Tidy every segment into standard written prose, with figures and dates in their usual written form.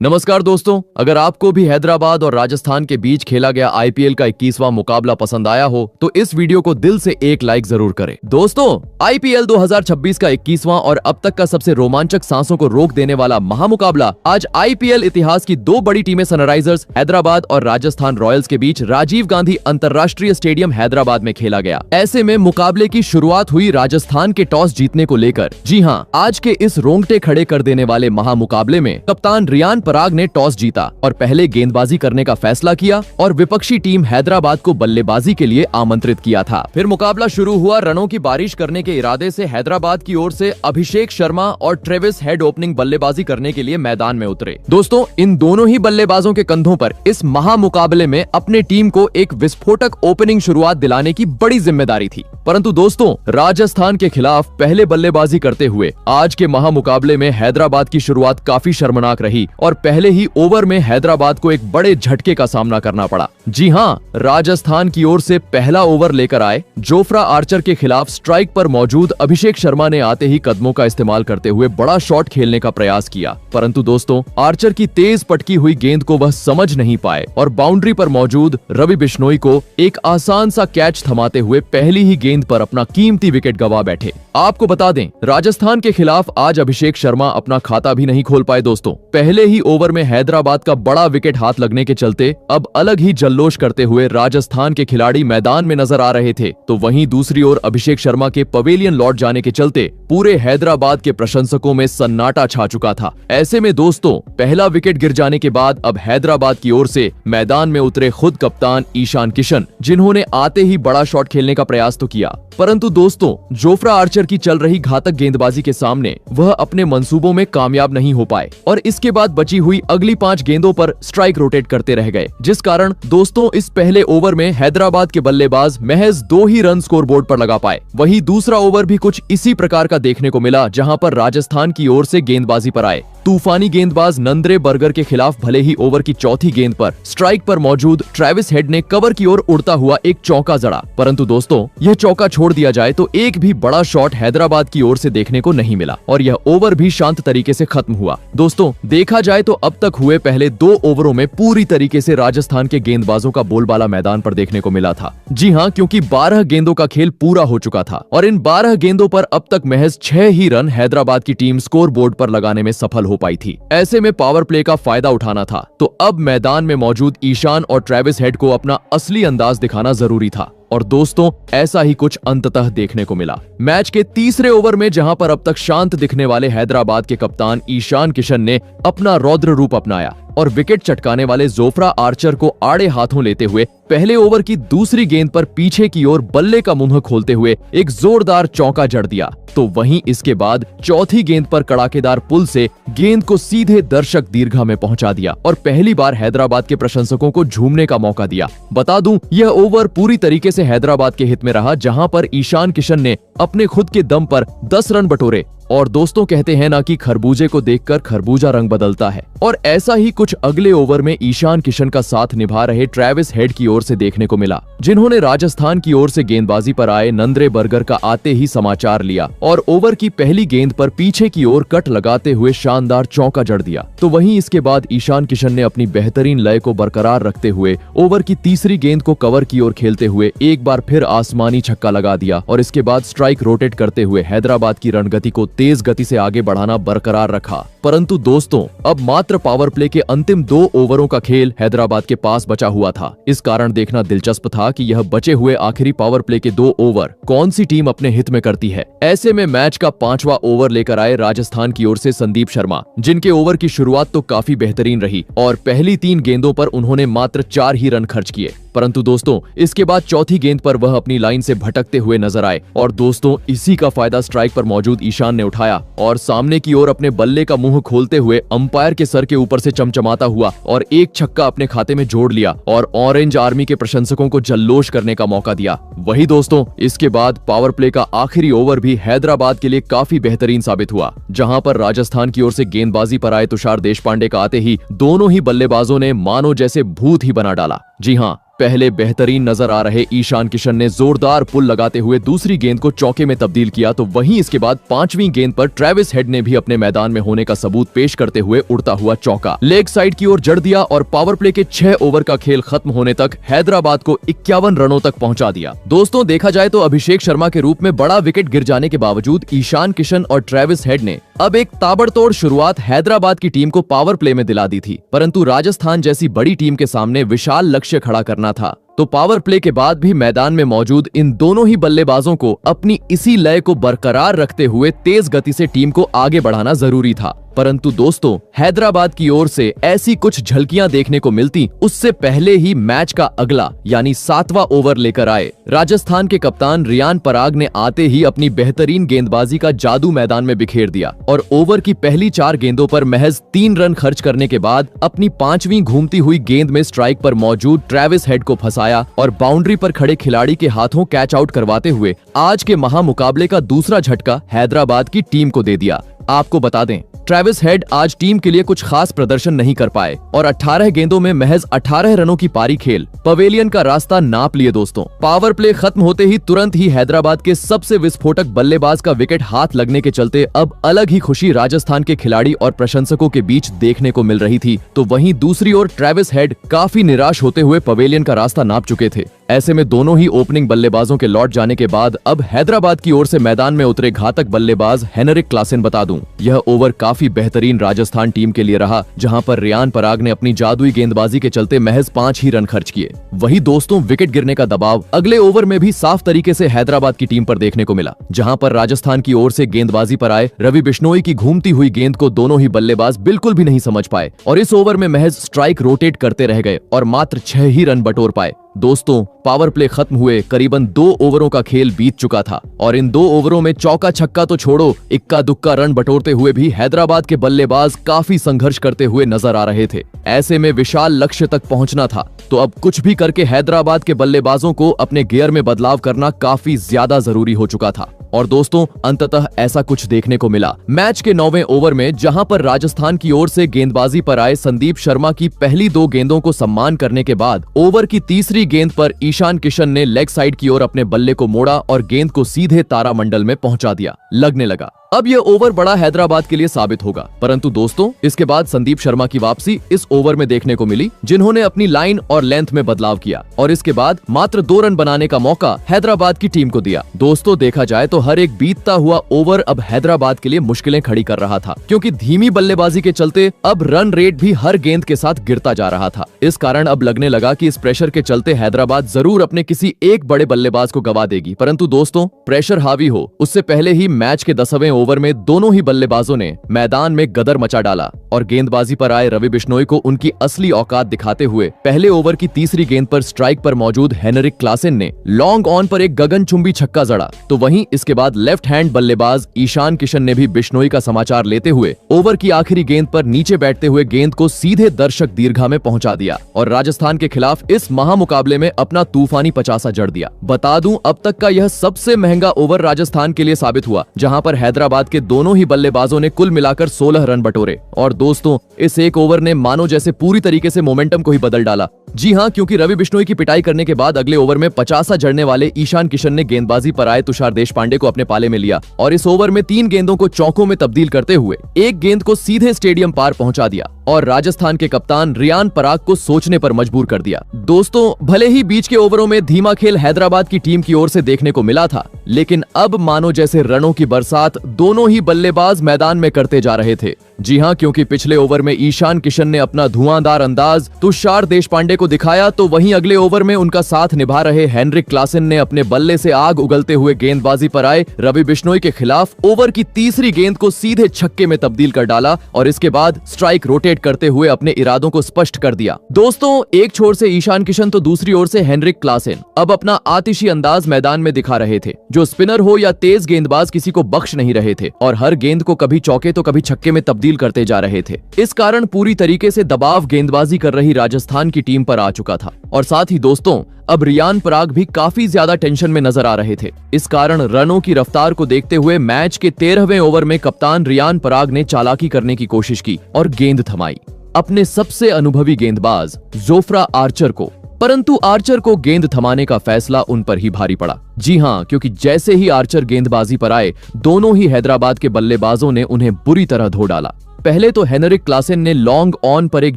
नमस्कार दोस्तों, अगर आपको भी हैदराबाद और राजस्थान के बीच खेला गया आईपीएल का 21वां मुकाबला पसंद आया हो तो इस वीडियो को दिल से एक लाइक जरूर करें। दोस्तों, आईपीएल 2026 का 21वां और अब तक का सबसे रोमांचक सांसों को रोक देने वाला महामुकाबला आज आईपीएल इतिहास की दो बड़ी टीमें सनराइजर्स हैदराबाद और राजस्थान रॉयल्स के बीच राजीव गांधी अंतरराष्ट्रीय स्टेडियम हैदराबाद में खेला गया। ऐसे में मुकाबले की शुरुआत हुई राजस्थान के टॉस जीतने को लेकर। जी हाँ, आज के इस रोंगटे खड़े कर देने वाले महामुकाबले में कप्तान रियान पराग ने टॉस जीता और पहले गेंदबाजी करने का फैसला किया और विपक्षी टीम हैदराबाद को बल्लेबाजी के लिए आमंत्रित किया था। फिर मुकाबला शुरू हुआ। रनों की बारिश करने के इरादे से हैदराबाद की ओर से अभिषेक शर्मा और ट्रेविस हेड ओपनिंग बल्लेबाजी करने के लिए मैदान में उतरे। दोस्तों, इन दोनों ही बल्लेबाजों के कंधों पर इस महामुकाबले में अपने टीम को एक विस्फोटक ओपनिंग शुरुआत दिलाने की बड़ी जिम्मेदारी थी। परंतु दोस्तों, राजस्थान के खिलाफ पहले बल्लेबाजी करते हुए आज के महामुकाबले में हैदराबाद की शुरुआत काफी शर्मनाक रही और पहले ही ओवर में हैदराबाद को एक बड़े झटके का सामना करना पड़ा। जी हाँ, राजस्थान की ओर से पहला ओवर लेकर आए जोफ्रा आर्चर के खिलाफ स्ट्राइक पर मौजूद अभिषेक शर्मा ने आते ही कदमों का इस्तेमाल करते हुए बड़ा शॉट खेलने का प्रयास किया, परंतु दोस्तों आर्चर की तेज पटकी हुई गेंद को वह समझ नहीं पाए और बाउंड्री पर मौजूद रवि बिश्नोई को एक आसान सा कैच थमाते हुए पहली ही गेंद पर अपना कीमती विकेट गंवा बैठे। आपको बता दें, राजस्थान के खिलाफ आज अभिषेक शर्मा अपना खाता भी नहीं खोल पाए। दोस्तों, पहले ही ओवर में हैदराबाद का बड़ा विकेट हाथ लगने के चलते अब अलग ही जल्लोष करते हुए राजस्थान के खिलाड़ी मैदान में नजर आ रहे थे, तो वहीं दूसरी ओर अभिषेक शर्मा के पवेलियन लौट जाने के चलते पूरे हैदराबाद के प्रशंसकों में सन्नाटा छा चुका था। ऐसे में दोस्तों, पहला विकेट गिर जाने के बाद अब हैदराबाद की ओर से मैदान में उतरे खुद कप्तान ईशान किशन, जिन्होंने आते ही बड़ा शॉट खेलने का प्रयास तो किया, परंतु दोस्तों जोफ्रा आर्चर की चल रही घातक गेंदबाजी के सामने वह अपने मंसूबों में कामयाब नहीं हो पाए और इसके बाद बची हुई अगली 5 गेंदों पर स्ट्राइक रोटेट करते रह गए, जिस कारण दोस्तों इस पहले ओवर में हैदराबाद के बल्लेबाज महज 2 ही रन स्कोर बोर्ड पर लगा पाए। वहीं दूसरा ओवर भी कुछ इसी प्रकार का देखने को मिला, जहां पर राजस्थान की ओर से गेंदबाजी पर आए तूफानी गेंदबाज नंद्रे बर्गर के खिलाफ भले ही ओवर की चौथी गेंद पर स्ट्राइक पर मौजूद ट्रेविस हेड ने कवर की ओर उड़ता हुआ एक चौका जड़ा, परंतु दोस्तों यह चौका छोड़ दिया जाए तो एक भी बड़ा शॉट हैदराबाद की ओर से देखने को नहीं मिला और यह ओवर भी शांत तरीके से खत्म हुआ। दोस्तों, देखा जाए तो अब तक हुए पहले 2 ओवरों में पूरी तरीके से राजस्थान के गेंदबाजों का बोलबाला मैदान पर देखने को मिला था। जी हाँ, क्योंकि 12 गेंदों का खेल पूरा हो चुका था और इन 12 गेंदों पर अब तक महज 6 ही रन हैदराबाद की टीम स्कोर बोर्ड पर लगाने में सफल हो पाई थी। ऐसे में पावर प्ले का फायदा उठाना था, तो अब मैदान में मौजूद ईशान और ट्रेविस हेड को अपना असली अंदाज दिखाना जरूरी था और दोस्तों ऐसा ही कुछ अंततः देखने को मिला। मैच के तीसरे ओवर में जहां पर अब तक शांत दिखने वाले हैदराबाद के कप्तान ईशान किशन ने अपना रौद्र रूप अपनाया और विकेट चटकाने वाले जोफ्रा आर्चर को आड़े हाथों लेते हुए पहले ओवर की दूसरी गेंद पर पीछे की ओर बल्ले का मुंह खोलते हुए एक जोरदार चौका जड़ दिया, तो वहीं इसके बाद चौथी गेंद पर कड़ाकेदार पुल से गेंद को सीधे दर्शक दीर्घा में पहुंचा दिया और पहली बार हैदराबाद के प्रशंसकों को झूमने का मौका दिया। बता दूं, यह ओवर पूरी तरीके से हैदराबाद के हित में रहा, जहां पर ईशान किशन ने अपने खुद के दम पर 10 रन बटोरे और दोस्तों कहते हैं ना कि खरबूजे को देखकर खरबूजा रंग बदलता है, और ऐसा ही कुछ अगले ओवर में ईशान किशन का साथ निभा रहे ट्रेविस हेड की ओर से देखने को मिला, जिन्होंने राजस्थान की ओर से गेंदबाजी पर आए नंद्रे बर्गर का आते ही समाचार लिया और ओवर की पहली गेंद पर पीछे की ओर कट लगाते हुए शानदार चौका जड़ दिया। तो वहीं इसके बाद ईशान किशन ने अपनी बेहतरीन लय को बरकरार रखते हुए ओवर की तीसरी गेंद को कवर की ओर खेलते हुए एक बार फिर आसमानी छक्का लगा दिया और इसके बाद स्ट्राइक रोटेट करते हुए हैदराबाद की रणगति को तेज गति से आगे बढ़ाना बरकरार रखा। परंतु दोस्तों, अब मात्र पावर प्ले के अंतिम 2 ओवरों का खेल हैदराबाद के पास बचा हुआ था। इस कारण देखना दिलचस्प था कि यह बचे हुए आखिरी पावर प्ले के 2 ओवर कौन सी टीम अपने हित में करती है। ऐसे में मैच का 5वां ओवर लेकर आए राजस्थान की ओर से संदीप शर्मा, जिनके ओवर की शुरुआत तो काफी बेहतरीन रही और पहली 3 गेंदों पर उन्होंने मात्र 4 ही रन खर्च किए, परंतु दोस्तों इसके बाद चौथी गेंद पर वह अपनी लाइन से भटकते हुए नजर आए और दोस्तों इसी का फायदा स्ट्राइक पर मौजूद ईशान ने उठाया और सामने की ओर अपने बल्ले का मुंह खोलते हुए अंपायर के सर के ऊपर से चमचमाता हुआ और एक छक्का अपने खाते में जोड़ लिया और ऑरेंज आर्मी के प्रशंसकों को जल्लोष करने का मौका दिया। वही दोस्तों, इसके बाद पावर प्ले का आखिरी ओवर भी हैदराबाद के लिए काफी बेहतरीन साबित हुआ, जहां पर राजस्थान की ओर से गेंदबाजी पर आए तुषार देशपांडे का आते ही दोनों ही बल्लेबाजों ने मानो जैसे भूत ही बना डाला। जी हाँ, पहले बेहतरीन नजर आ रहे ईशान किशन ने जोरदार पुल लगाते हुए दूसरी गेंद को चौके में तब्दील किया, तो वहीं इसके बाद पांचवी गेंद पर ट्रेविस हेड ने भी अपने मैदान में होने का सबूत पेश करते हुए उड़ता हुआ चौका लेग साइड की ओर जड़ दिया और पावर प्ले के 6 ओवर का खेल खत्म होने तक हैदराबाद को 51 रनों तक पहुंचा दिया। दोस्तों, देखा जाए तो अभिषेक शर्मा के रूप में बड़ा विकेट गिर जाने के बावजूद ईशान किशन और ट्रेविस हेड ने अब एक ताबड़तोड़ शुरुआत हैदराबाद की टीम को पावर प्ले में दिला दी थी, परंतु राजस्थान जैसी बड़ी टीम के सामने विशाल लक्ष्य खड़ा करना था, तो पावर प्ले के बाद भी मैदान में मौजूद इन दोनों ही बल्लेबाजों को अपनी इसी लय को बरकरार रखते हुए तेज गति से टीम को आगे बढ़ाना जरूरी था। परंतु दोस्तों, हैदराबाद की ओर से ऐसी कुछ झलकियां देखने को मिलती उससे पहले ही मैच का अगला यानी 7वां ओवर लेकर आए राजस्थान के कप्तान रियान पराग ने आते ही अपनी बेहतरीन गेंदबाजी का जादू मैदान में बिखेर दिया और ओवर की पहली 4 गेंदों पर महज 3 रन खर्च करने के बाद अपनी 5वीं घूमती हुई गेंद में स्ट्राइक पर मौजूद ट्रेविस हेड को फंसाया और बाउंड्री पर खड़े खिलाड़ी के हाथों कैच आउट करवाते हुए आज के महामुकाबले का दूसरा झटका हैदराबाद की टीम को दे दिया। आपको बता दें, ट्रेविस हेड आज टीम के लिए कुछ खास प्रदर्शन नहीं कर पाए और 18 गेंदों में महज 18 रनों की पारी खेल पवेलियन का रास्ता नाप लिए। दोस्तों, पावर प्ले खत्म होते ही तुरंत ही हैदराबाद के सबसे विस्फोटक बल्लेबाज का विकेट हाथ लगने के चलते अब अलग ही खुशी राजस्थान के खिलाड़ी और प्रशंसकों के बीच देखने को मिल रही थी, तो वहीं दूसरी ओर ट्रेविस हेड काफी निराश होते हुए पवेलियन का रास्ता नाप चुके थे। ऐसे में दोनों ही ओपनिंग बल्लेबाजों के लौट जाने के बाद अब हैदराबाद की ओर से मैदान में उतरे घातक बल्लेबाज हेनरिक क्लासेन। बता दूं, यह ओवर काफी बेहतरीन राजस्थान टीम के लिए रहा, जहां पर रियान पराग ने अपनी जादुई गेंदबाजी के चलते महज 5 ही रन खर्च किए। वहीं दोस्तों, विकेट गिरने का दबाव अगले ओवर में भी साफ तरीके से हैदराबाद की टीम पर देखने को मिला, जहां पर राजस्थान की ओर से गेंदबाजी पर आए रवि बिश्नोई की घूमती हुई गेंद को दोनों ही बल्लेबाज बिल्कुल भी नहीं समझ पाए और इस ओवर में महज स्ट्राइक रोटेट करते रह गए और मात्र 6 ही रन बटोर पाए। दोस्तों, पावर प्ले खत्म हुए करीबन 2 ओवरों का खेल बीत चुका था और इन 2 ओवरों में चौका छक्का तो छोड़ो, इक्का दुक्का रन बटोरते हुए भी हैदराबाद के बल्लेबाज काफी संघर्ष करते हुए नजर आ रहे थे। ऐसे में विशाल लक्ष्य तक पहुंचना था, तो अब कुछ भी करके हैदराबाद के बल्लेबाजों को अपने गियर में बदलाव करना काफी ज्यादा जरूरी हो चुका था। और दोस्तों, अंततः ऐसा कुछ देखने को मिला। मैच के 9वें ओवर में जहां पर राजस्थान की ओर से गेंदबाजी पर आए संदीप शर्मा की पहली 2 गेंदों को सम्मान करने के बाद ओवर की तीसरी गेंद पर ईशान किशन ने लेग साइड की ओर अपने बल्ले को मोड़ा और गेंद को सीधे तारामंडल में पहुंचा दिया। लगने लगा अब यह ओवर बड़ा हैदराबाद के लिए साबित होगा, परंतु दोस्तों, इसके बाद संदीप शर्मा की वापसी इस ओवर में देखने को मिली, जिन्होंने अपनी लाइन और लेंथ में बदलाव किया और इसके बाद मात्र 2 रन बनाने का मौका हैदराबाद की टीम को दिया। दोस्तों, देखा जाए तो हर एक बीतता हुआ ओवर अब हैदराबाद के लिए मुश्किलें खड़ी कर रहा था, क्योंकि धीमी बल्लेबाजी के चलते अब रन रेट भी हर गेंद के साथ गिरता जा रहा था। इस कारण अब लगने लगा कि इस प्रेशर के चलते हैदराबाद जरूर अपने किसी एक बड़े बल्लेबाज को गवा देगी, परंतु दोस्तों, प्रेशर हावी हो उससे पहले ही मैच के 10वें ओवर में दोनों ही बल्लेबाजों ने मैदान में गदर मचा डाला और गेंदबाजी पर आए रवि बिश्नोई को उनकी असली औकात दिखाते हुए पहले ओवर की तीसरी गेंद पर स्ट्राइक पर मौजूद हेनरिक क्लासेन ने लॉन्ग ऑन पर एक गगनचुंबी छक्का जड़ा, तो वहीं इसके बाद लेफ्ट हैंड बल्लेबाज ईशान किशन ने भी बिश्नोई का समाचार लेते हुए ओवर की आखिरी गेंद पर नीचे बैठते हुए गेंद को सीधे दर्शक दीर्घा में पहुंचा दिया और राजस्थान के खिलाफ इस महामुकाबले में अपना तूफानी 50 जड़ दिया। बता दूं, अब तक का यह सबसे महंगा ओवर राजस्थान के लिए साबित हुआ, जहां पर हैदराबाद के दोनों ही बल्लेबाजों ने कुल मिलाकर 16 रन बटोरे और दोस्तों, इस एक ओवर ने मानो जैसे पूरी तरीके से मोमेंटम को ही बदल डाला। जी हां, क्योंकि रवि बिश्नोई की पिटाई करने के बाद अगले ओवर में 50 जड़ने वाले ईशान किशन ने गेंदबाजी पर आए तुषार देशपांडे को अपने पाले में लिया और इस ओवर में 3 गेंदों को चौकों में तब्दील करते हुए एक गेंद को सीधे स्टेडियम पार पहुंचा दिया और राजस्थान के कप्तान रियान पराग को सोचने पर मजबूर कर दिया। दोस्तों, भले ही बीच के ओवरों में धीमा खेल हैदराबाद की टीम की ओर से देखने को मिला था, लेकिन अब मानो जैसे रनों की बरसात दोनों ही बल्लेबाज मैदान में करते जा रहे थे। जी हां, क्योंकि पिछले ओवर में ईशान किशन ने अपना धुआंधार अंदाज तुषार देशपांडे को दिखाया, तो वहीं अगले ओवर में उनका साथ निभा रहे हेनरिक क्लासेन ने अपने बल्ले से आग उगलते हुए गेंदबाजी पर आए रवि बिश्नोई के खिलाफ ओवर की तीसरी गेंद को सीधे छक्के में तब्दील कर डाला और इसके बाद स्ट्राइक रोटेट करते हुए अपने इरादों को स्पष्ट कर दिया। दोस्तों, एक छोर से ईशान किशन तो दूसरी ओर से हेनरिक क्लासेन अब अपना आतिशी अंदाज मैदान में दिखा रहे थे, जो स्पिनर हो या तेज गेंदबाज किसी को बख्श नहीं रहे थे और हर गेंद को कभी चौके तो कभी छक्के में तब्दील करते जा रहे थे। इस कारण पूरी तरीके से दबाव गेंदबाजी कर रही राजस्थान की टीम पर आ चुका था और साथ ही दोस्तों, अब रियान पराग भी काफी ज्यादा टेंशन में नजर आ रहे थे। इस कारण रनों की रफ्तार को देखते हुए मैच के 13वें ओवर में कप्तान रियान पराग ने चालाकी करने की कोशिश की और गेंद थमाई। अपने सबसे अनुभवी गेंदबाज जोफ्रा आर्चर को परंतु आर्चर को गेंद थमाने का फैसला उन पर ही भारी पड़ा। जी हाँ, क्योंकि जैसे ही आर्चर गेंदबाजी पर आए, दोनों ही हैदराबाद के बल्लेबाजों ने उन्हें बुरी तरह धो डाला। पहले तो हेनरिक क्लासेन ने लॉन्ग ऑन पर एक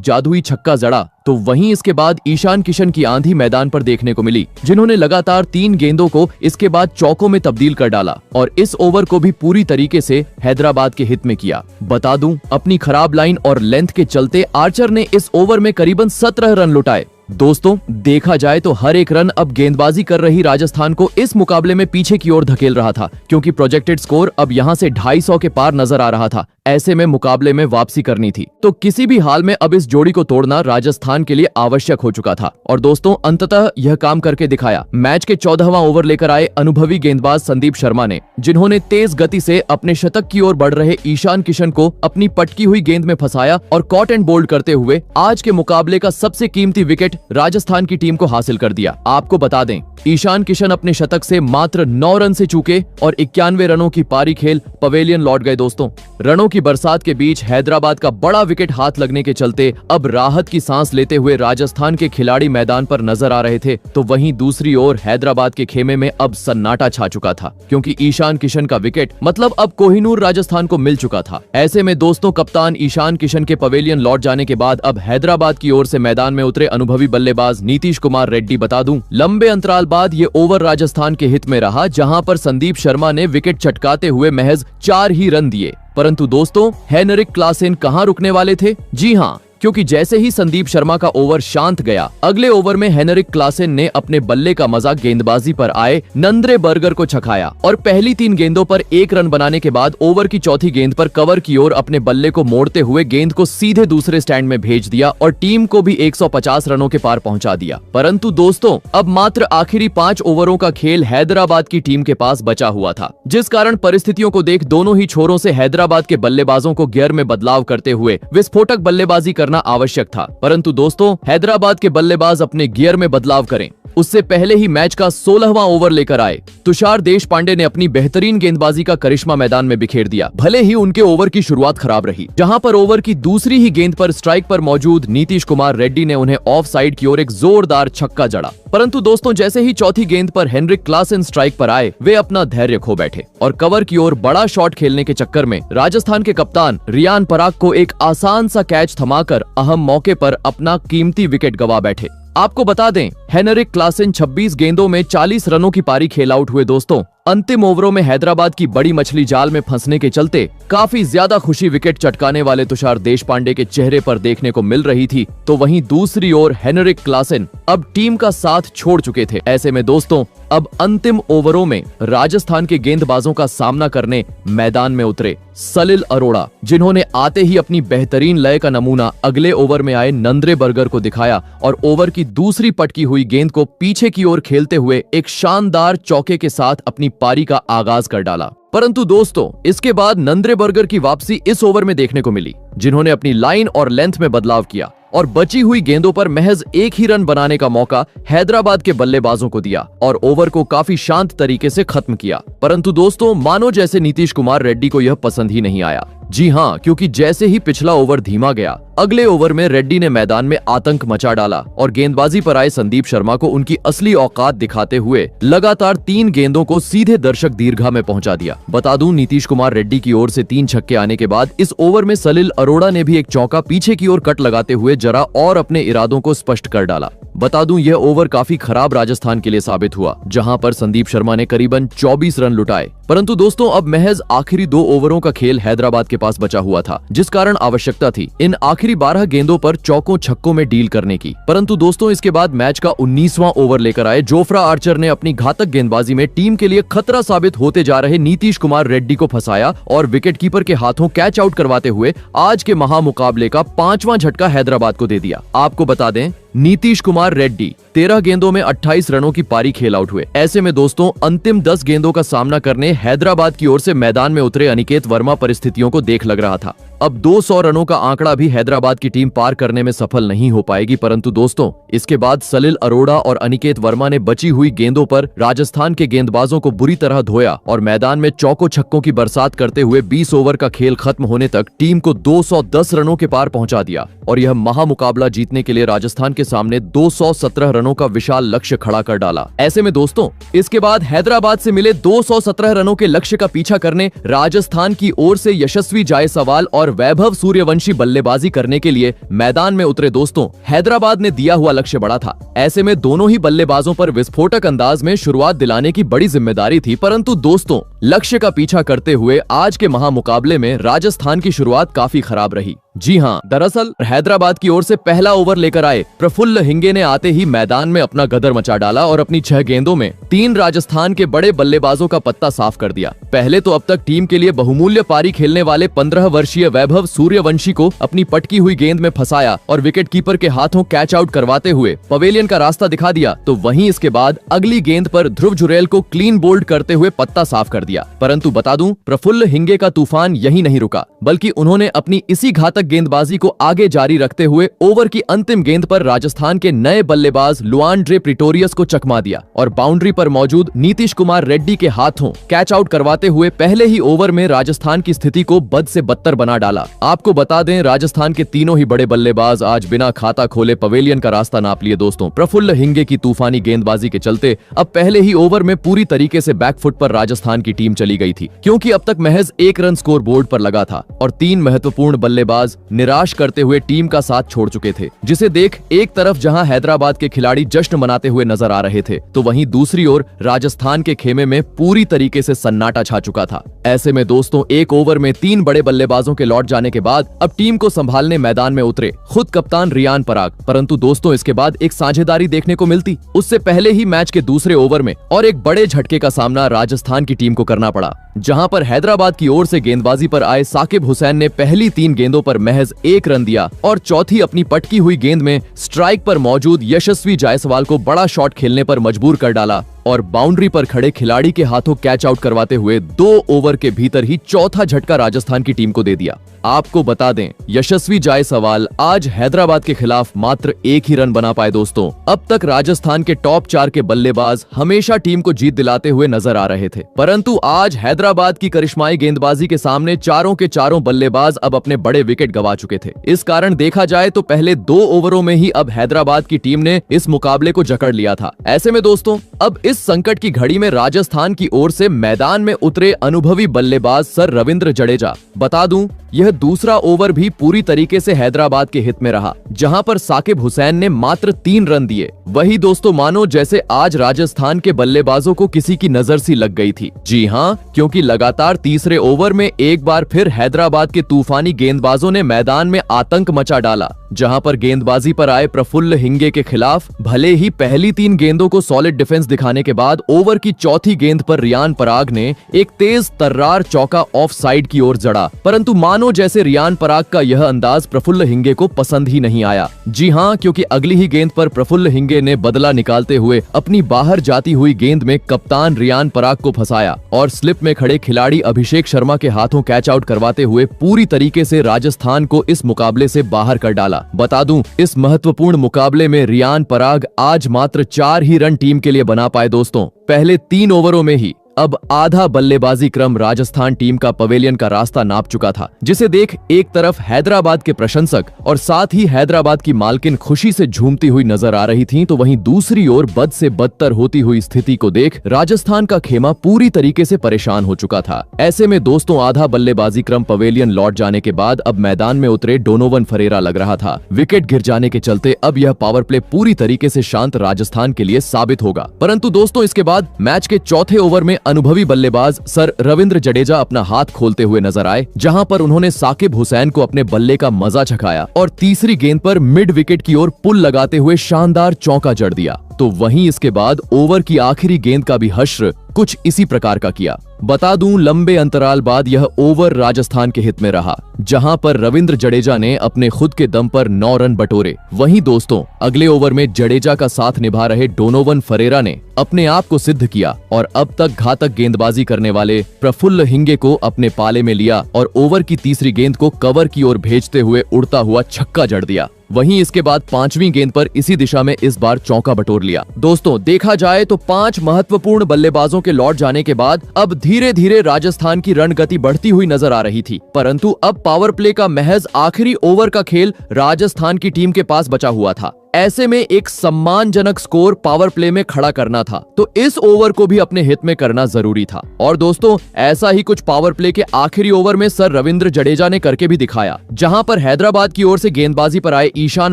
जादुई छक्का जड़ा, तो वहीं इसके बाद ईशान किशन की आंधी मैदान पर देखने को मिली, जिन्होंने लगातार 3 गेंदों को इसके बाद चौकों में तब्दील कर डाला और इस ओवर को भी पूरी तरीके से हैदराबाद के हित में किया। बता दूं, अपनी खराब लाइन और लेंथ के चलते आर्चर ने इस ओवर में करीबन 17 रन लुटाए। दोस्तों, देखा जाए तो हर एक रन अब गेंदबाजी कर रही राजस्थान को इस मुकाबले में पीछे की ओर धकेल रहा था, क्योंकि प्रोजेक्टेड स्कोर अब यहां से 250 के पार नजर आ रहा था। ऐसे में मुकाबले में वापसी करनी थी, तो किसी भी हाल में अब इस जोड़ी को तोड़ना राजस्थान के लिए आवश्यक हो चुका था। और दोस्तों, अंततः यह काम करके दिखाया। मैच के 14वां ओवर लेकर आए अनुभवी गेंदबाज संदीप शर्मा ने, जिन्होंने तेज गति से अपने शतक की ओर बढ़ रहे ईशान किशन को अपनी पटकी हुई गेंद में फंसाया और कॉट एंड बोल्ड करते हुए आज के मुकाबले का सबसे कीमती विकेट राजस्थान की टीम को हासिल कर दिया। आपको बता दें, ईशान किशन अपने शतक से मात्र 9 रन से चूके और 91 रनों की पारी खेल पवेलियन लौट गए। दोस्तों, रनों की बरसात के बीच हैदराबाद का बड़ा विकेट हाथ लगने के चलते अब राहत की सांस लेते हुए राजस्थान के खिलाड़ी मैदान पर नजर आ रहे थे, तो वहीं दूसरी ओर हैदराबाद के खेमे में अब सन्नाटा छा चुका था, क्योंकि ईशान किशन का विकेट मतलब अब कोहिनूर राजस्थान को मिल चुका था। ऐसे में दोस्तों, कप्तान ईशान किशन के पवेलियन लौट जाने के बाद अब हैदराबाद की ओर से मैदान में उतरे अनुभवी बल्लेबाज नीतीश कुमार रेड्डी। बता दूं, लंबे अंतराल बाद ये ओवर राजस्थान के हित में रहा, जहां पर संदीप शर्मा ने विकेट चटकाते हुए महज 4 ही रन दिए। परंतु दोस्तों, हेनरिक क्लासेन कहां रुकने वाले थे? जी हाँ, क्योंकि जैसे ही संदीप शर्मा का ओवर शांत गया, अगले ओवर में हेनरिक क्लासेन ने अपने बल्ले का मजा गेंदबाजी पर आए नंद्रे बर्गर को छकाया और पहली 3 गेंदों पर 1 रन बनाने के बाद ओवर की चौथी गेंद पर कवर की ओर अपने बल्ले को मोड़ते हुए गेंद को सीधे दूसरे स्टैंड में भेज दिया और टीम को भी 150 रनों के पार पहुंचा दिया। परंतु दोस्तों, अब मात्र आखिरी 5 ओवरों का खेल हैदराबाद की टीम के पास बचा हुआ था, जिस कारण परिस्थितियों को देख दोनों ही छोरों से हैदराबाद के बल्लेबाजों को गियर में बदलाव करते हुए विस्फोटक बल्लेबाजी करना आवश्यक था। परंतु दोस्तों, हैदराबाद के बल्लेबाज अपने गियर में बदलाव करें उससे पहले ही मैच का 16वां ओवर लेकर आए तुषार देशपांडे ने अपनी बेहतरीन गेंदबाजी का करिश्मा मैदान में बिखेर दिया। भले ही उनके ओवर की शुरुआत खराब रही, जहां पर ओवर की दूसरी ही गेंद पर स्ट्राइक पर मौजूद नीतीश कुमार रेड्डी ने उन्हें ऑफ साइड की ओर एक जोरदार छक्का जड़ा। परंतु दोस्तों, जैसे ही चौथी गेंद पर हेनरिक क्लासेन स्ट्राइक पर आए, वे अपना धैर्य खो बैठे और कवर की ओर बड़ा शॉट खेलने के चक्कर में राजस्थान के कप्तान रियान पराग को एक आसान सा कैच थमाकर अहम मौके पर अपना कीमती विकेट गवा बैठे। आपको बता दें, हेनरिक क्लासेन 26 गेंदों में 40 रनों की पारी खेल आउट हुए। दोस्तों, अंतिम ओवरों में हैदराबाद की बड़ी मछली जाल में फंसने के चलते काफी ज्यादा खुशी विकेट चटकाने वाले तुषार देशपांडे के चेहरे पर देखने को मिल रही थी, तो वहीं दूसरी ओर हेनरिक क्लासेन अब टीम का साथ छोड़ चुके थे। ऐसे में दोस्तों, अब अंतिम ओवरों में राजस्थान के गेंदबाजों का सामना करने मैदान में उतरे सलिल अरोड़ा, जिन्होंने आते ही अपनी बेहतरीन लय का नमूना अगले ओवर में आए नंद्रे बर्गर को दिखाया और ओवर की दूसरी पटकी हुई गेंद को पीछे की ओर खेलते हुए एक शानदार चौके के साथ अपनी पारी का आगाज कर डाला। परंतु दोस्तों, इसके बाद नंद्रे बर्गर की वापसी इस ओवर में देखने को मिली, जिन्होंने अपनी लाइन और लेंथ में बदलाव किया और बची हुई गेंदों पर महज 1 ही रन बनाने का मौका हैदराबाद के बल्लेबाजों को दिया और ओवर को काफी शांत तरीके से खत्म किया। परंतु दोस्तों, मानो जैसे नीतीश कुमार रेड्डी को यह पसंद ही नहीं आया। जी हाँ, क्योंकि जैसे ही पिछला ओवर धीमा गया, अगले ओवर में रेड्डी ने मैदान में आतंक मचा डाला और गेंदबाजी पर आए संदीप शर्मा को उनकी असली औकात दिखाते हुए लगातार 3 गेंदों को सीधे दर्शक दीर्घा में पहुंचा दिया। बता दूं, नीतीश कुमार रेड्डी की ओर से 3 छक्के आने के बाद इस ओवर में सलिल अरोड़ा ने भी एक चौका पीछे की ओर कट लगाते हुए जरा और अपने इरादों को स्पष्ट कर डाला। बता दूं, यह ओवर काफी खराब राजस्थान के लिए साबित हुआ, जहां पर संदीप शर्मा ने करीबन 24 रन लुटाए। परंतु दोस्तों, अब महज आखिरी 2 ओवरों का खेल हैदराबाद के पास बचा हुआ था, जिस कारण आवश्यकता थी इन आखिरी 12 गेंदों पर चौकों छक्कों में डील करने की। परंतु दोस्तों, इसके बाद मैच का 19वां ओवर लेकर आए जोफ्रा आर्चर ने अपनी घातक गेंदबाजी में टीम के लिए खतरा साबित होते जा रहे नीतीश कुमार रेड्डी को फंसाया और विकेटकीपर के हाथों कैच आउट करवाते हुए आज के महामुकाबले का 5वां झटका हैदराबाद को दे दिया। आपको बता दें, नीतीश कुमार रेड्डी 13 गेंदों में 28 रनों की पारी खेल आउट हुए। ऐसे में दोस्तों, अंतिम 10 गेंदों का सामना करने हैदराबाद की ओर से मैदान में उतरे अनिकेत वर्मा परिस्थितियों को देख लग रहा था। अब 200 रनों का आंकड़ा भी हैदराबाद की टीम पार करने में सफल नहीं हो पाएगी। परंतु दोस्तों, इसके बाद सलिल अरोड़ा और अनिकेत वर्मा ने बची हुई गेंदों पर राजस्थान के गेंदबाजों को बुरी तरह धोया और मैदान में चौकों छक्कों की बरसात करते हुए 20 ओवर का खेल खत्म होने तक टीम को 210 रनों के पार पहुंचा दिया और यह महामुकाबला जीतने के लिए राजस्थान के सामने 217 रनों का विशाल लक्ष्य खड़ा कर डाला। ऐसे में दोस्तों इसके बाद हैदराबाद से मिले 217 रनों के लक्ष्य का पीछा करने राजस्थान की ओर से यशस्वी जायसवाल और वैभव सूर्यवंशी बल्लेबाजी करने के लिए मैदान में उतरे। दोस्तों हैदराबाद ने दिया हुआ लक्ष्य बड़ा था, ऐसे में दोनों ही बल्लेबाजों पर विस्फोटक अंदाज में शुरुआत दिलाने की बड़ी जिम्मेदारी थी। परंतु दोस्तों लक्ष्य का पीछा करते हुए आज के महामुकाबले में राजस्थान की शुरुआत काफी खराब रही। जी हां, दरअसल हैदराबाद की ओर से पहला ओवर लेकर आए प्रफुल्ल हिंगे ने आते ही मैदान में अपना गदर मचा डाला और अपनी 6 गेंदों में 3 राजस्थान के बड़े बल्लेबाजों का पत्ता साफ कर दिया। पहले तो अब तक टीम के लिए बहुमूल्य पारी खेलने वाले 15 वर्षीय वैभव सूर्यवंशी को अपनी पटकी हुई गेंद में फंसाया और विकेट कीपर के हाथों कैच आउट करवाते हुए पवेलियन का रास्ता दिखा दिया। तो वहीं इसके बाद अगली गेंद पर ध्रुव जुरैल को क्लीन बोल्ड करते हुए पत्ता साफ कर दिया। परंतु बता दूं, प्रफुल्ल हिंगे का तूफान यही नहीं रुका, बल्कि उन्होंने अपनी इसी घातक गेंदबाजी को आगे जारी रखते हुए ओवर की अंतिम गेंद पर राजस्थान के नए बल्लेबाज लुआंड्रे प्रिटोरियस को चकमा दिया और बाउंड्री पर मौजूद नीतीश कुमार रेड्डी के हाथों कैच आउट करवाते हुए पहले ही ओवर में राजस्थान की स्थिति को बद से बदतर बना डाला। आपको बता दें, राजस्थान के तीनों ही बड़े बल्लेबाज आज बिना खाता खोले पवेलियन का रास्ता नाप लिए। दोस्तों प्रफुल्ल हिंगे की तूफानी गेंदबाजी के चलते अब पहले ही ओवर में पूरी तरीके से बैकफुट पर राजस्थान की टीम चली गई थी, क्योंकि अब तक महज 1 रन स्कोर बोर्ड पर लगा था और 3 महत्वपूर्ण बल्लेबाज निराश करते हुए टीम का साथ छोड़ चुके थे। जिसे देख एक तरफ जहां हैदराबाद के खिलाड़ी जश्न मनाते हुए नजर आ रहे थे, तो वहीं दूसरी ओर राजस्थान के खेमे में पूरी तरीके से सन्नाटा छा चुका था। ऐसे में दोस्तों एक ओवर में 3 बड़े बल्लेबाजों के लौट जाने के बाद अब टीम को संभालने मैदान में उतरे खुद कप्तान रियान पराग। परंतु दोस्तों इसके बाद एक साझेदारी देखने को मिलती। उससे पहले ही मैच के दूसरे ओवर में और एक बड़े झटके का सामना राजस्थान की टीम को करना पड़ा, जहां पर हैदराबाद की ओर से गेंदबाजी पर आए साकिब हुसैन ने पहली 3 गेंदों पर महज 1 रन दिया और चौथी अपनी पटकी हुई गेंद में स्ट्राइक पर मौजूद यशस्वी जायसवाल को बड़ा शॉट खेलने पर मजबूर कर डाला और बाउंड्री पर खड़े खिलाड़ी के हाथों कैच आउट करवाते हुए 2 ओवर के भीतर ही चौथा झटका राजस्थान की टीम को दे दिया। आपको बता दें, यशस्वी जायसवाल आज हैदराबाद के खिलाफ मात्र 1 ही रन बना पाए। दोस्तों अब तक राजस्थान के टॉप 4 के बल्लेबाज हमेशा टीम को जीत दिलाते हुए नजर आ रहे थे, परंतु आज हैदराबाद की करिश्माई गेंदबाजी के सामने चारों के चारों बल्लेबाज अब अपने बड़े विकेट गंवा चुके थे। इस कारण देखा जाए तो पहले 2 ओवरों में ही अब हैदराबाद की टीम ने इस मुकाबले को जकड़ लिया था। ऐसे में दोस्तों अब इस संकट की घड़ी में राजस्थान की ओर से मैदान में उतरे अनुभवी बल्लेबाज सर रविंद्र जडेजा। बता दूं, यह दूसरा ओवर भी पूरी तरीके से हैदराबाद के हित में रहा, जहां पर साकिब हुसैन ने मात्र 3 रन दिए। वही दोस्तों मानो जैसे आज राजस्थान के बल्लेबाजों को किसी की नजर सी लग गई थी। जी हां, क्योंकि लगातार तीसरे ओवर में एक बार फिर हैदराबाद के तूफानी गेंदबाजों ने मैदान में आतंक मचा डाला, जहां पर गेंदबाजी पर आए प्रफुल्ल हिंगे के खिलाफ भले ही पहली 3 गेंदों को सॉलिड डिफेंस दिखाने के बाद ओवर की चौथी गेंद पर रियान पराग ने एक तेज तर्रार चौका ऑफ साइड की ओर जड़ा, परंतु मानो जैसे रियान पराग का यह अंदाज प्रफुल्ल हिंगे को पसंद ही नहीं आया। जी हां, क्योंकि अगली ही गेंद पर प्रफुल्ल हिंगे ने बदला निकालते हुए अपनी बाहर जाती हुई गेंद में कप्तान रियान पराग को फंसाया और स्लिप में खड़े खिलाड़ी अभिषेक शर्मा के हाथों कैच आउट करवाते हुए पूरी तरीके से राजस्थान को इस मुकाबले से बाहर कर डाला। बता दूं, इस महत्वपूर्ण मुकाबले में रियान पराग आज मात्र 4 ही रन टीम के लिए बना पाए। दोस्तों पहले 3 ओवरों में ही अब आधा बल्लेबाजी क्रम राजस्थान टीम का पवेलियन का रास्ता नाप चुका था, जिसे देख एक तरफ हैदराबाद के प्रशंसक और साथ ही हैदराबाद की मालकिन खुशी से झूमती हुई नजर आ रही थीं, तो वहीं दूसरी ओर बद से बदतर होती हुई स्थिति को देख राजस्थान का खेमा पूरी तरीके से परेशान हो चुका था। ऐसे में दोस्तों आधा बल्लेबाजी क्रम पवेलियन लौट जाने के बाद अब मैदान में उतरे डोनोवन फरेरा लग रहा था। विकेट गिर जाने के चलते अब यह पावर प्ले पूरी तरीके से शांत राजस्थान के लिए साबित होगा। परंतु दोस्तों इसके बाद मैच के चौथे ओवर में अनुभवी बल्लेबाज सर रविंद्र जडेजा अपना हाथ खोलते हुए नजर आए, जहां पर उन्होंने साकिब हुसैन को अपने बल्ले का मजा चखाया और तीसरी गेंद पर मिड विकेट की ओर पुल लगाते हुए शानदार चौका जड़ दिया। तो वहीं इसके बाद ओवर की आखिरी गेंद का भी हश्र कुछ इसी प्रकार का किया। बता दूं, लंबे अंतराल बाद यह ओवर राजस्थान के हित में रहा, जहां पर रविंद्र जडेजा ने अपने खुद के दम पर 9 रन बटोरे। वहीं दोस्तों अगले ओवर में जडेजा का साथ निभा रहे डोनोवन फरेरा ने अपने आप को सिद्ध किया और अब तक घातक गेंदबाजी करने वाले प्रफुल्ल हिंगे को अपने पाले में लिया और ओवर की तीसरी गेंद को कवर की ओर भेजते हुए उड़ता हुआ छक्का जड़ दिया। वहीं इसके बाद 5वीं गेंद पर इसी दिशा में इस बार चौका बटोर लिया। दोस्तों देखा जाए तो 5 महत्वपूर्ण बल्लेबाजों के लौट जाने के बाद अब धीरे धीरे राजस्थान की रणगति बढ़ती हुई नजर आ रही थी, परंतु अब पावर प्ले का महज आखिरी ओवर का खेल राजस्थान की टीम के पास बचा हुआ था। ऐसे में एक सम्मानजनक स्कोर पावर प्ले में खड़ा करना था, तो इस ओवर को भी अपने हित में करना जरूरी था। और दोस्तों, ऐसा ही कुछ पावर प्ले के आखिरी ओवर में सर रविंद्र जडेजा ने करके भी दिखाया, जहां पर हैदराबाद की ओर से गेंदबाजी पर आए ईशान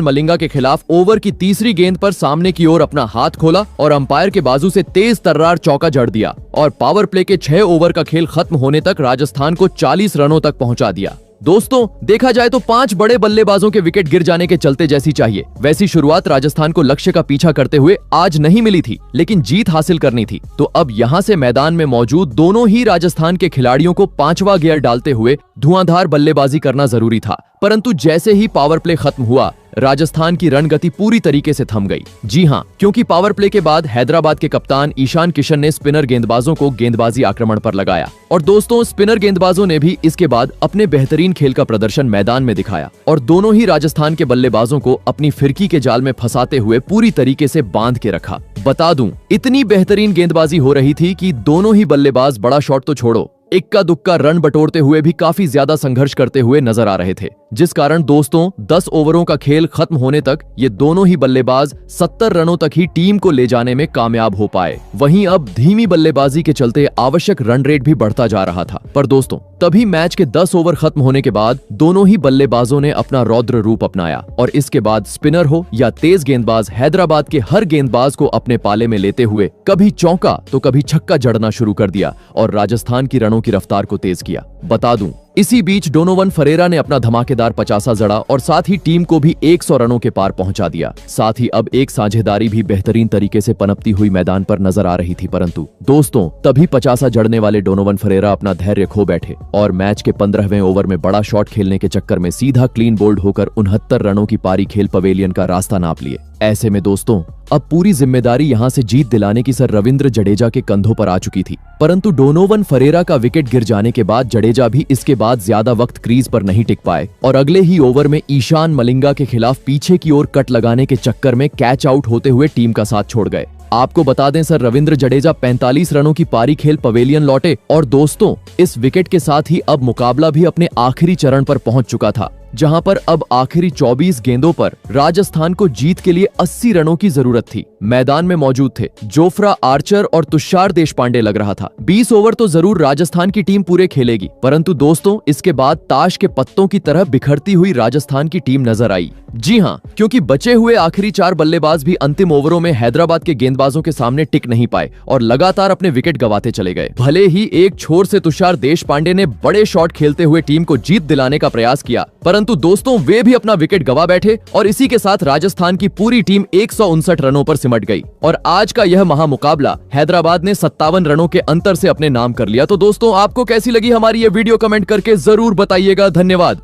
मलिंगा के खिलाफ ओवर की तीसरी गेंद पर सामने की ओर अपना हाथ खोला और अंपायर के बाजू से तेज तर्रार चौका जड़ दिया और पावर प्ले के 6 ओवर का खेल खत्म होने तक राजस्थान को 40 रनों तक पहुंचा दिया। दोस्तों, देखा जाए तो 5 बड़े बल्लेबाजों के विकेट गिर जाने के चलते जैसी चाहिए वैसी शुरुआत राजस्थान को लक्ष्य का पीछा करते हुए आज नहीं मिली थी, लेकिन जीत हासिल करनी थी। तो अब यहां से मैदान में मौजूद दोनों ही राजस्थान के खिलाड़ियों को 5वां गियर डालते हुए धुआंधार बल्लेबाजी करना जरूरी था। परंतु जैसे ही पावर प्ले खत्म हुआ, राजस्थान की रणगति पूरी तरीके से थम गई। जी हां, क्योंकि पावर प्ले के बाद हैदराबाद के कप्तान ईशान किशन ने स्पिनर गेंदबाजों को गेंदबाजी आक्रमण पर लगाया और दोस्तों, स्पिनर गेंदबाजों ने भी इसके बाद अपने बेहतरीन खेल का प्रदर्शन मैदान में दिखाया और दोनों ही राजस्थान के बल्लेबाजों को अपनी फिरकी के जाल में फंसाते हुए पूरी तरीके से बांध के रखा। बता दूं, इतनी बेहतरीन गेंदबाजी हो रही थी कि दोनों ही बल्लेबाज बड़ा शॉट तो छोड़ो, इक्का दुक्का रन बटोरते हुए भी काफी ज्यादा संघर्ष करते हुए नजर आ रहे थे, जिस कारण दोस्तों 10 ओवरों का खेल खत्म होने तक ये दोनों ही बल्लेबाज 70 रनों तक ही टीम को ले जाने में कामयाब हो पाए। वहीं अब धीमी बल्लेबाजी के चलते आवश्यक रन रेट भी बढ़ता जा रहा था। पर दोस्तों, तभी मैच के 10 ओवर खत्म होने के बाद दोनों ही बल्लेबाजों ने अपना रौद्र रूप अपनाया और इसके बाद स्पिनर हो या तेज गेंदबाज, हैदराबाद के हर गेंदबाज को अपने पाले में लेते हुए कभी चौका तो कभी छक्का जड़ना शुरू कर दिया और राजस्थान की रनों की रफ्तार को तेज किया। बता दूं, इसी बीच डोनोवन फरेरा ने अपना धमाकेदार 50 जड़ा और साथ ही टीम को भी 100 रनों के पार पहुंचा दिया। साथ ही अब एक साझेदारी भी बेहतरीन तरीके से पनपती हुई मैदान पर नजर आ रही थी। परंतु दोस्तों, तभी 50 जड़ने वाले डोनोवन फरेरा अपना धैर्य खो बैठे और मैच के 15वें ओवर में बड़ा शॉट खेलने के चक्कर में सीधा क्लीन बोल्ड होकर 69 रनों की पारी खेल पवेलियन का रास्ता नाप लिए। ऐसे में दोस्तों, अब पूरी जिम्मेदारी यहां से जीत दिलाने की सर रविंद्र जडेजा के कंधों पर आ चुकी थी। परंतु डोनोवन फरेरा का विकेट गिर जाने के बाद जडेजा भी इसके बाद ज्यादा वक्त क्रीज पर नहीं टिक पाए और अगले ही ओवर में ईशान मलिंगा के खिलाफ पीछे की ओर कट लगाने के चक्कर में कैच आउट होते हुए टीम का साथ छोड़ गए। आपको बता दें, सर रविंद्र जडेजा 45 रनों की पारी खेल पवेलियन लौटे और दोस्तों, इस विकेट के साथ ही अब मुकाबला भी अपने आखिरी चरण पर पहुंच चुका था, जहां पर अब आखिरी 24 गेंदों पर राजस्थान को जीत के लिए 80 रनों की जरूरत थी। मैदान में मौजूद थे जोफ्रा आर्चर और तुषार देशपांडे। लग रहा था 20 ओवर तो जरूर राजस्थान की टीम पूरे खेलेगी, परंतु दोस्तों, इसके बाद ताश के पत्तों की तरह बिखरती हुई राजस्थान की टीम नजर आई। जी हां, क्योंकि बचे हुए आखिरी 4 बल्लेबाज भी अंतिम ओवरों में हैदराबाद के गेंदबाजों के सामने टिक नहीं पाए और लगातार अपने विकेट गंवाते चले गए। भले ही एक छोर से तुषार देशपांडे ने बड़े शॉट खेलते हुए टीम को जीत दिलाने का प्रयास किया, परंतु दोस्तों, वे भी अपना विकेट गंवा बैठे और इसी के साथ राजस्थान की पूरी टीम 159 रनों पर सिमट गई और आज का यह महामुकाबला हैदराबाद ने 57 रनों के अंतर से अपने नाम कर लिया। तो दोस्तों, आपको कैसी लगी हमारी ये वीडियो, कमेंट करके जरूर बताइएगा। धन्यवाद।